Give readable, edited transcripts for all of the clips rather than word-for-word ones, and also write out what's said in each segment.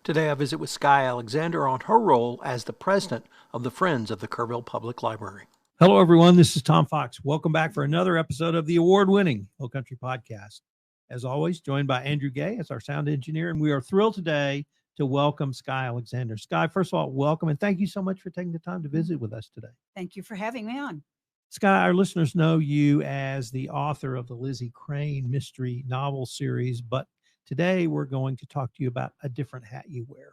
Today I visit with Skye Alexander on her role as the president of the Friends of the Kerrville Public Library. Hello, everyone. This is Tom Fox. Welcome back for another episode of the award-winning Hill Country Podcast. As always, joined by Andrew Gay as our sound engineer, and we are thrilled today to welcome Skye Alexander. Skye, first of all, welcome, and thank you so much for taking the time to visit with us today. Thank you for having me on. Skye, our listeners know you as the author of the Lizzie Crane mystery novel series, but today we're going to talk to you about a different hat you wear,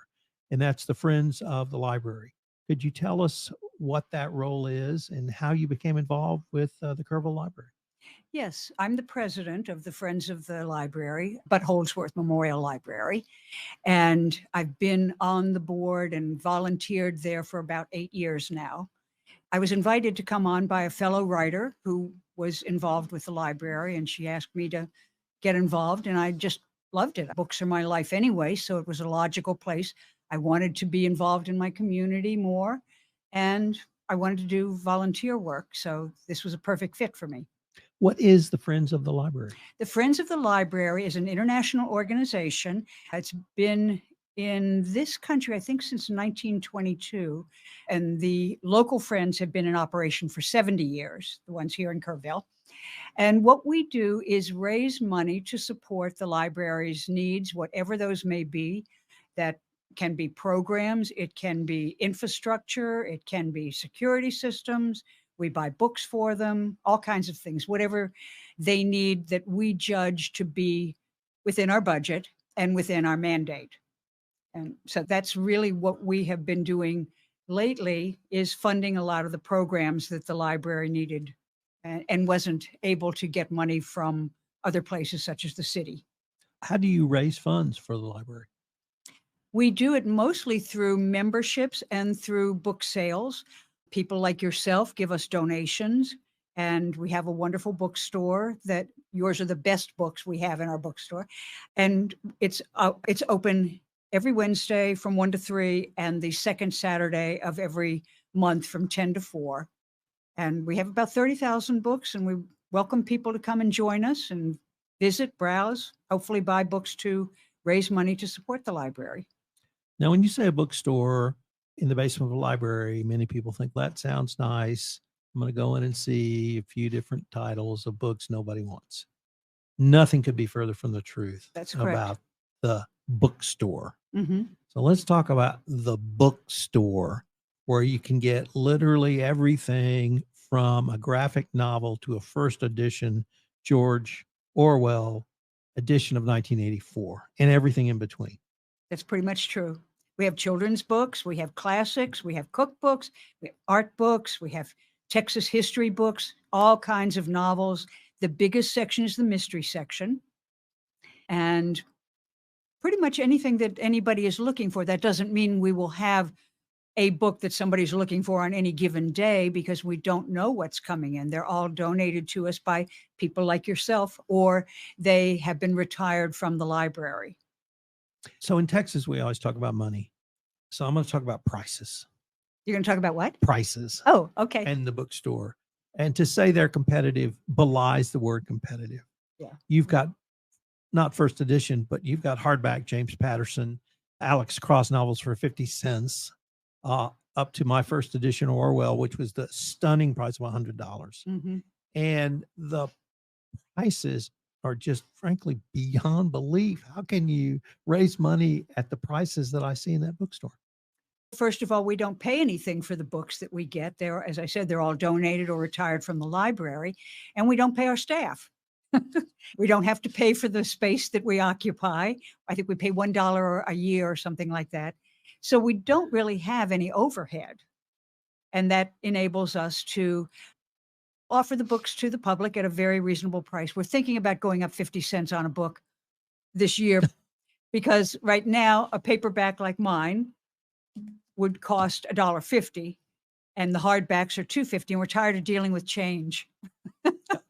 and that's the Friends of the Library. Could you tell us what that role is and how you became involved with the Kerrville Library? Yes, I'm the president of the Friends of the Library, Butt-Holdsworth Memorial Library, and I've been on the board and volunteered there for about 8 years now. I was invited to come on by a fellow writer who was involved with the library, and she asked me to get involved, and I just loved it. Books are my life anyway, so it was a logical place. I wanted to be involved in my community more, and I wanted to do volunteer work, so this was a perfect fit for me. What is the Friends of the Library? The Friends of the Library is an international organization. It's been in this country, I think, since 1922, and the local Friends have been in operation for 70 years, the ones here in Kerrville. And what we do is raise money to support the library's needs, whatever those may be. That can be programs, it can be infrastructure, it can be security systems. We buy books for them, all kinds of things, whatever they need that we judge to be within our budget and within our mandate. And so that's really what we have been doing lately, is funding a lot of the programs that the library needed and wasn't able to get money from other places such as the city. How do you raise funds for the library? We do it mostly through memberships and through book sales. People like yourself give us donations, and we have a wonderful bookstore that yours are the best books we have in our bookstore. And it's open every Wednesday from 1 to 3 and the second Saturday of every month from 10 to 4. And we have about 30,000 books, and we welcome people to come and join us and visit, browse, hopefully buy books to raise money to support the library. Now, when you say a bookstore in the basement of a library, many people think that sounds nice. I'm going to go in and see a few different titles of books nobody wants. Nothing could be further from the truth. That's correct. About the bookstore. Mm-hmm. So let's talk about the bookstore, where you can get literally everything from a graphic novel to a first edition George Orwell edition of 1984 and everything in between. That's pretty much true. We have children's books, we have classics, we have cookbooks, we have art books, we have Texas history books, all kinds of novels. The biggest section is the mystery section. And pretty much anything that anybody is looking for. That doesn't mean we will have a book that somebody's looking for on any given day, because we don't know what's coming in. They're all donated to us by people like yourself, or they have been retired from the library. So in Texas, we always talk about money. So I'm going to talk about prices. You're going to talk about what? Prices. Oh, okay. And the bookstore. And to say they're competitive belies the word competitive. Yeah. You've got not first edition, but you've got hardback James Patterson, Alex Cross novels for 50 cents, up to my first edition Orwell, which was the stunning price of $100. Mm-hmm. And the prices are just frankly beyond belief. How can you raise money at the prices that I see in that bookstore? First of all, we don't pay anything for the books that we get. They're, as I said, they're all donated or retired from the library, and we don't pay our staff. We don't have to pay for the space that we occupy. I think we pay $1 a year or something like that. So we don't really have any overhead. And that enables us to offer the books to the public at a very reasonable price. We're thinking about going up 50 cents on a book this year because right now a paperback like mine would cost $1.50 and the hardbacks are $2.50, and we're tired of dealing with change.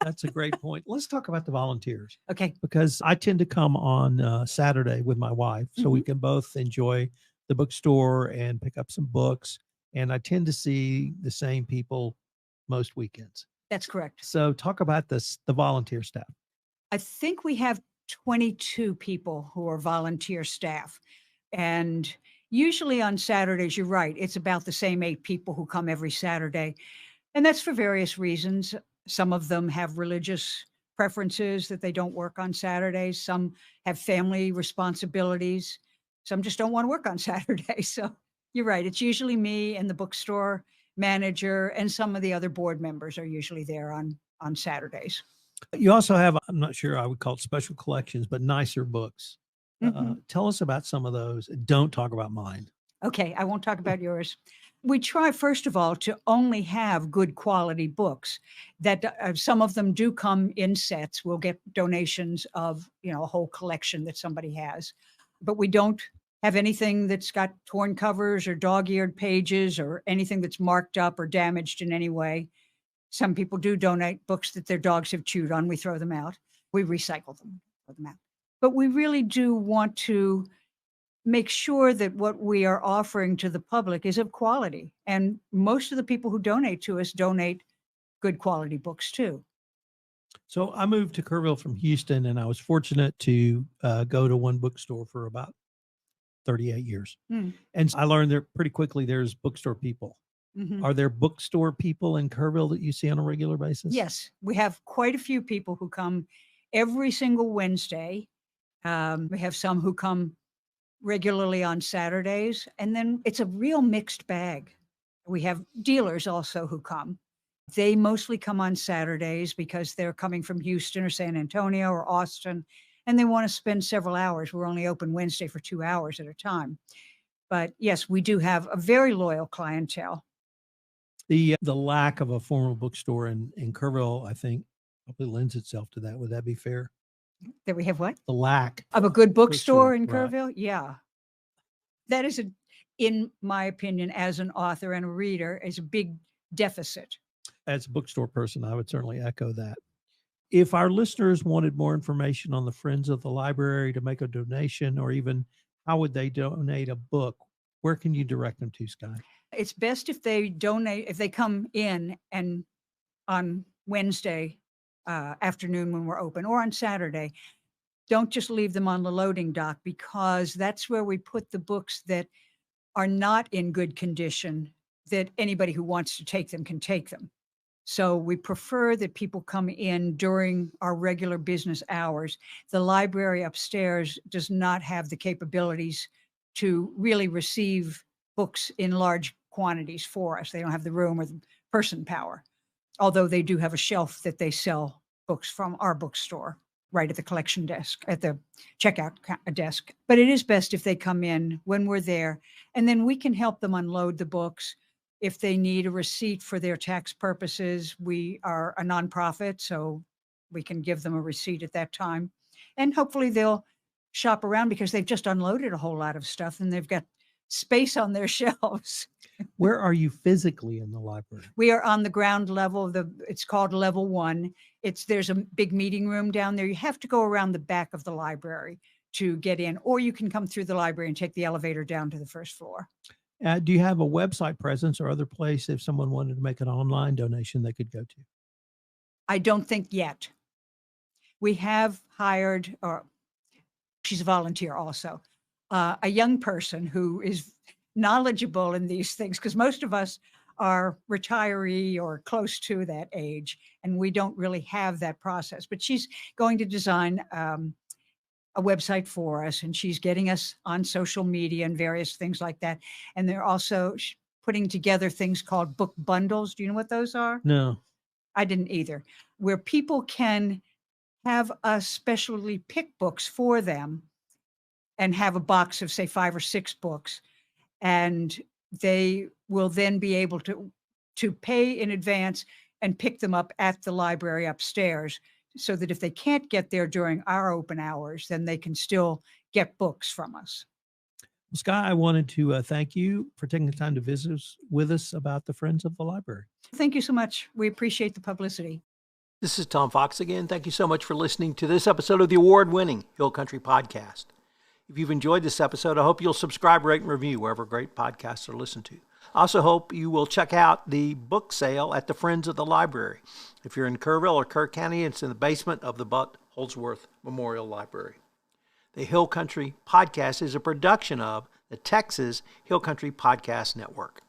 That's a great point. Let's talk about the volunteers. Okay. Because I tend to come on Saturday with my wife, so we can both enjoy the bookstore and pick up some books. And I tend to see the same people most weekends. That's correct. So talk about the volunteer staff. I think we have 22 people who are volunteer staff. And usually on Saturdays, you're right, it's about the same 8 people who come every Saturday. And that's for various reasons. Some of them have religious preferences that they don't work on Saturdays. Some have family responsibilities. Some just don't want to work on Saturdays. So you're right. It's usually me and the bookstore manager, and some of the other board members are usually there on Saturdays. You also have, I'm not sure I would call it special collections, but nicer books. Tell us about some of those. Don't talk about mine. Okay, I won't talk about yours. We try, first of all, to only have good quality books. That some of them do come in sets. We'll get donations of, a whole collection that somebody has. But we don't have anything that's got torn covers or dog-eared pages or anything that's marked up or damaged in any way. Some people do donate books that their dogs have chewed on. We throw them out. We recycle them, throw them out. But we really do want to make sure that what we are offering to the public is of quality. And most of the people who donate to us donate good quality books too. So I moved to Kerrville from Houston, and I was fortunate to go to one bookstore for about 38 years. And I learned there pretty quickly there's bookstore people. Are there bookstore people in Kerrville that you see on a regular basis? Yes, we have quite a few people who come every single Wednesday. We have some who come regularly on Saturdays, and then it's a real mixed bag. We have dealers also who come. They mostly come on Saturdays because they're coming from Houston or San Antonio or Austin, and they want to spend several hours. We're only open Wednesday for 2 hours at a time. But yes, we do have a very loyal clientele. The lack of a formal bookstore in Kerrville, I think, probably lends itself to that. Would that be fair? That we have what? The lack of a good bookstore in right. Kerrville? Yeah. That is, in my opinion, as an author and a reader, is a big deficit. As a bookstore person, I would certainly echo that. If our listeners wanted more information on the Friends of the Library, to make a donation, or even how would they donate a book, where can you direct them to, Skye? It's best if they donate, if they come in and on Wednesday afternoon when we're open, or on Saturday. Don't just leave them on the loading dock, because that's where we put the books that are not in good condition, that anybody who wants to take them can take them. So we prefer that people come in during our regular business hours. The library upstairs does not have the capabilities to really receive books in large quantities for us. They don't have the room or the person power, although they do have a shelf that they sell books from our bookstore right at the collection desk, at the checkout desk. But it is best if they come in when we're there, and then we can help them unload the books. If they need a receipt for their tax purposes, we are a nonprofit, so we can give them a receipt at that time. And hopefully they'll shop around, because they've just unloaded a whole lot of stuff and they've got space on their shelves. Where are you physically in the library? We are on the ground level. It's called level 1. There's a big meeting room down there. You have to go around the back of the library to get in, or you can come through the library and take the elevator down to the first floor. Do you have a website presence or other place if someone wanted to make an online donation they could go to? I don't think yet. We have hired, or she's a volunteer also, a young person who is knowledgeable in these things, because most of us are retiree or close to that age, and we don't really have that process. But she's going to design a website for us, and she's getting us on social media and various things like that. And they're also putting together things called book bundles. Do you know what those are? No. I didn't either. Where people can have us specially pick books for them and have a box of, say, 5 or 6 books. And they will then be able to pay in advance and pick them up at the library upstairs, so that if they can't get there during our open hours, then they can still get books from us. Well, Skye, I wanted to thank you for taking the time to visit with us about the Friends of the Library. Thank you so much. We appreciate the publicity. This is Tom Fox again. Thank you so much for listening to this episode of the award-winning Hill Country Podcast. If you've enjoyed this episode, I hope you'll subscribe, rate, and review wherever great podcasts are listened to. I also hope you will check out the book sale at the Friends of the Library. If you're in Kerrville or Kerr County, it's in the basement of the Butt-Holdsworth Memorial Library. The Hill Country Podcast is a production of the Texas Hill Country Podcast Network.